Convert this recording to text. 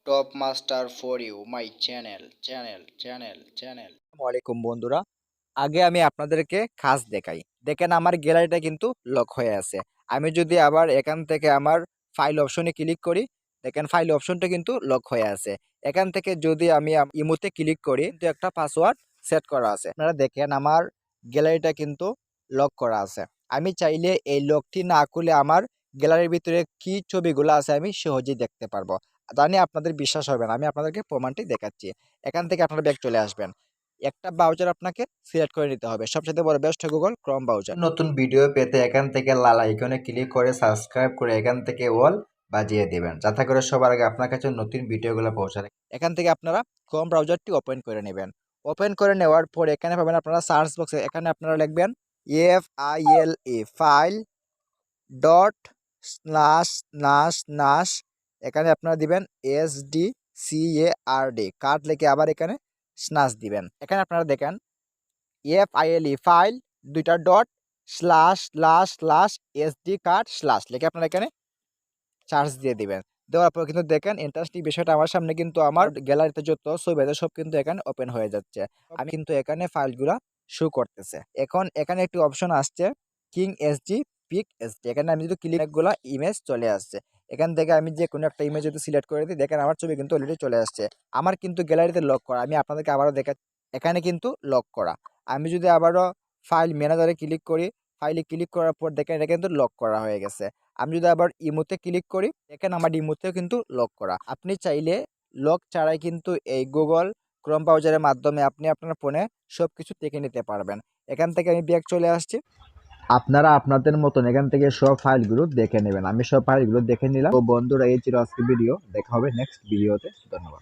top master for you my channel. আসসালামাইকুম বন্ধুরা, আগে আমি আপনাদেরকে কাজ দেখাই। দেখেন আমার গ্যালারিটা কিন্তু লক হয়ে আছে। আমি যদি আবার এখান থেকে আমার ফাইল অপশনে ক্লিক করি, দেখেন ফাইল অপশনটা কিন্তু লক হয়ে আছে। এখান থেকে যদি আমি ইমোতে ক্লিক করি, তো একটা পাসওয়ার্ড সেট করা আছে। আপনারা দেখেন আমার গ্যালারিটা কিন্তু লক করা আছে। আমি চাইলে এই লকটি না খুলে আমার গ্যালারির ভিতরে কি ছবিগুলো আছে আমি সহজেই দেখতে পারবো। জানি আপনাদের বিশ্বাস হবে না, আমি আপনাদেরকে প্রমাণটি দেখাচ্ছি। এখান থেকে আপনারা ব্যাক চলে আসবেন। একটা ব্রাউজার আপনাকে সিলেক্ট করে নিতে হবে। সবচেয়ে বড় বেস্ট গুগল ক্রোম ব্রাউজার। নতুন ভিডিও পেতে এখান থেকে লাল আইকনে ক্লিক করে সাবস্ক্রাইব করে এখান থেকে অল বাজিয়ে দিবেন, যাতে করে সবার আগে আপনার কাছে নতুন ভিডিওগুলো পৌঁছায়। এখান থেকে আপনারা ক্রোম ব্রাউজারটি ওপেন করে নেবেন। ওপেন করে নেওয়ার পর এখানে পাবেন আপনারা সার্চ বক্সে, এখানে আপনারা লিখবেন ফাইল ডট স্ল্যাশ নাশ নাশ, এখানে আপনারা দিবেন SDCARD কার্ড লিখে আবার এখানে স্নাস দিবেন। এখানে আপনারা দেখেন ফাইল দুইটা dot slash slash slash SD card slash লিখে আপনারা এখানে চার্জ দিয়ে দিবেন। দেওয়ার পর কিন্তু দেখেন ইন্টারেস্টিং বিষয়টা, আমার সামনে কিন্তু আমার গ্যালারিতে যত ছবি আছে সব কিন্তু এখানে ওপেন হয়ে যাচ্ছে। আমি কিন্তু এখানে ফাইলগুলা শো করতেছে। এখন এখানে একটি অপশন আসছে কিং SD পিক SD, এখানে আমি যদি ক্লিক গুলা ইমেজ চলে আসছে। এখান থেকে আমি যে কোনো একটা ইমেজ যদি সিলেক্ট করে দিই, দেখেন আমার ছবি কিন্তু অলরেডি চলে আসছে। আমার কিন্তু গ্যালারিতে লক করা, আমি আপনাদেরকে আবারও দেখাচ্ছি। এখানে কিন্তু লক করা। আমি যদি আবারও ফাইল ম্যানেজারে ক্লিক করি, ফাইলে ক্লিক করার পর দেখেন এটা কিন্তু লক করা হয়ে গেছে। আমি যদি আবার ইমোতে ক্লিক করি, দেখেন আমার ইমোতেও কিন্তু লক করা। আপনি চাইলে লক ছাড়াই কিন্তু এই গুগল ক্রোম ব্রাউজারের মাধ্যমে আপনি আপনার ফোনে সবকিছু দেখে নিতে পারবেন। এখান থেকে আমি ব্যাক চলে আসছি। আপনারা আপনাদের মতন এখান থেকে সব ফাইলগুলো দেখে নেবেন। আমি সব ফাইলগুলো দেখে নিলাম। তো বন্ধুরা, এই ছিল আজকে ভিডিও। দেখা হবে নেক্সট ভিডিওতে। ধন্যবাদ।